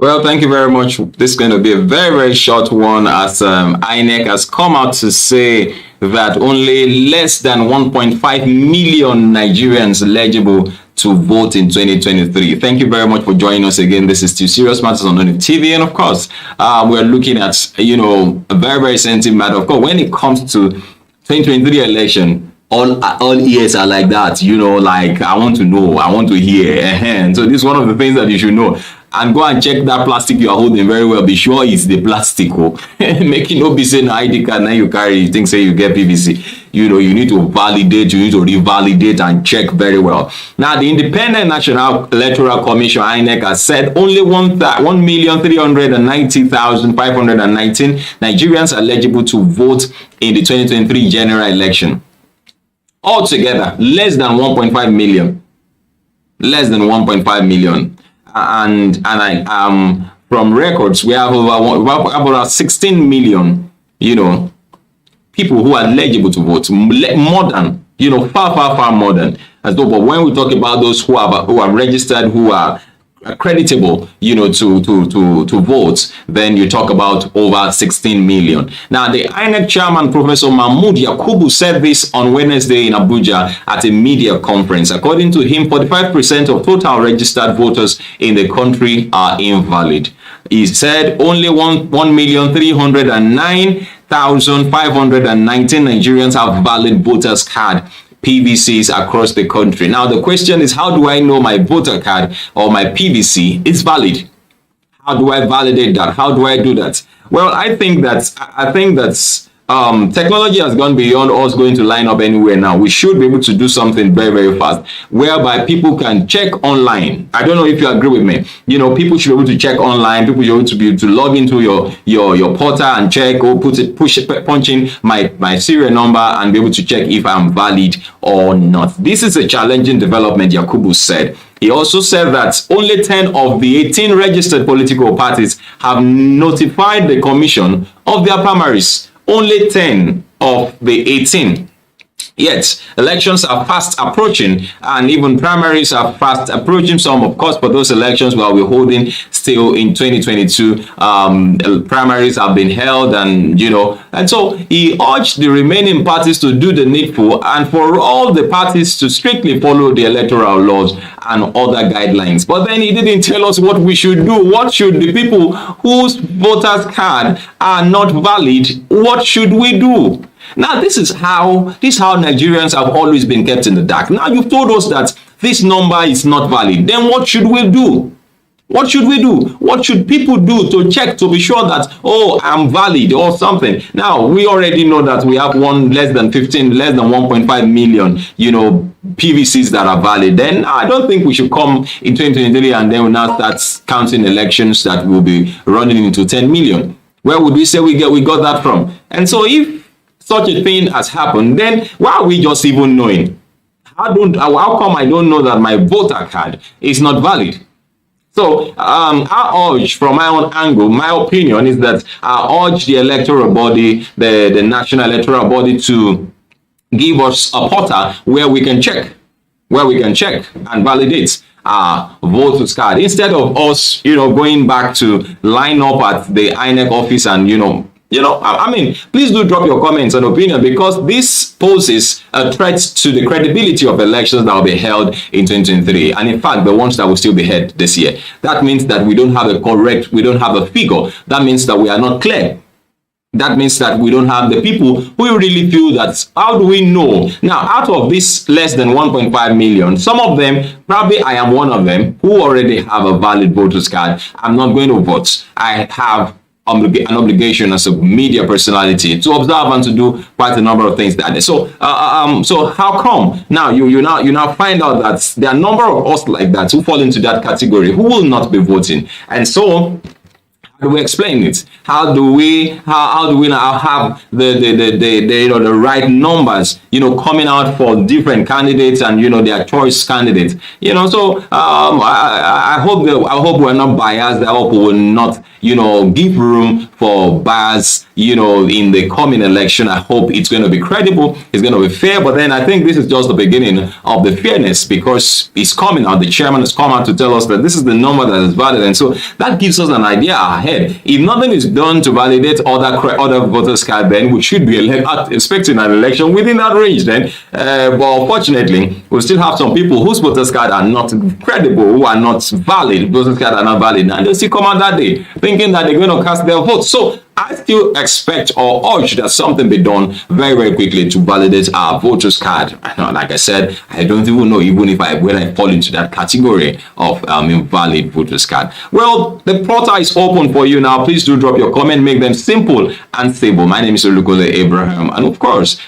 Well, thank you very much. This is going to be a very, very short one as INEC has come out to say that only less than 1.5 million Nigerians eligible to vote in 2023. Thank you very much for joining us again. This is still Serious Matters on ONIF TV. And of course, we're looking at, a very, very sensitive matter. Of course, when it comes to 2023 election, all ears are like that, like I want to know, I want to hear. So this is one of the things that you should know. And go and check that plastic you are holding very well. Be sure it's the plastic. Make it no be saying no ID card, now you carry, you think say you get PVC. You need to validate, you need to revalidate and check very well. Now, the Independent National Electoral Commission, INEC, has said only 1,390,519 Nigerians are eligible to vote in the 2023 general election. Altogether, less than 1.5 million. Less than 1.5 million. And I from records, we have about 16 million, people who are eligible to vote, more than, far more than. But when we talk about those who are registered, who are creditable, to vote, then you talk about over 16 million. Now, the INEC chairman, Professor Mahmood Yakubu, said this on Wednesday in Abuja at a media conference. According to him, 45% of total registered voters in the country are invalid. He said only 1,309,519 Nigerians have valid voters card PVCs across the country. Now, the question is, how do I know my voter card or my PVC is valid? How do I validate that? How do I do that? Well, I think that technology has gone beyond us going to line up anywhere now. We should be able to do something very, very fast, whereby people can check online. I don't know if you agree with me. People should be able to check online. People should be able to log into your portal and check, or punch in my serial number and be able to check if I'm valid or not. This is a challenging development, Yakubu said. He also said that only 10 of the 18 registered political parties have notified the commission of their primaries. Only 10 of the 18. Yet, elections are fast approaching, and even primaries are fast approaching. Some, of course, for those elections we are holding still in 2022. Primaries have been held, and so he urged the remaining parties to do the needful, and for all the parties to strictly follow the electoral laws and other guidelines. But then he didn't tell us what we should do. What should the people whose voters card are not valid, what should we do? Now, this is how Nigerians have always been kept in the dark. Now, you've told us that this number is not valid. Then what should we do? What should we do? What should people do to check, to be sure that, I'm valid or something? Now, we already know that we have less than 1.5 million, PVCs that are valid. Then I don't think we should come in 2023 and then we now start counting elections that will be running into 10 million. Where would we say we got that from? And so if such a thing has happened, then why are we just even knowing? How come I don't know that my voter card is not valid? So I urge, from my own angle, my opinion is that I urge the electoral body, the National Electoral Body, to give us a portal where we can check and validate our voters card, instead of us, going back to line up at the INEC office and, please do drop your comments and opinion, because this poses a threat to the credibility of elections that will be held in 2023. And in fact, the ones that will still be held this year. That means that we don't have a figure. That means that we are not clear. That means that we don't have the people who really feel that. How do we know? Now, out of this less than 1.5 million, some of them, probably I am one of them, who already have a valid voter's card. I'm not going to vote. I have an obligation as a media personality to observe and to do quite a number of things that day. So how come now you now find out that there are a number of us like that who fall into that category who will not be voting? And so do we explain it? How do we now have the right numbers, coming out for different candidates and their choice candidates? So I hope we're not biased. I hope we will not give room for bias in the coming election. I hope it's going to be credible, it's going to be fair. But then I think this is just the beginning of the fairness, because it's coming out. The chairman has come out to tell us that this is the number that is valid, and so that gives us an idea ahead. If nothing is done to validate other voters' card, then we should be expecting an election within that range. Then, but unfortunately, we still have some people whose voters' card are not credible, who are not valid. Voters' card are not valid, and they still come out that day thinking that they're going to cast their vote. So I still expect or urge that something be done very, very quickly to validate our voters' card. Like I said, I don't even know even if when I fall into that category of invalid voters' card. Well, the portal is open for you now. Please do drop your comment, make them simple and stable. My name is Olukole Abraham, and of course,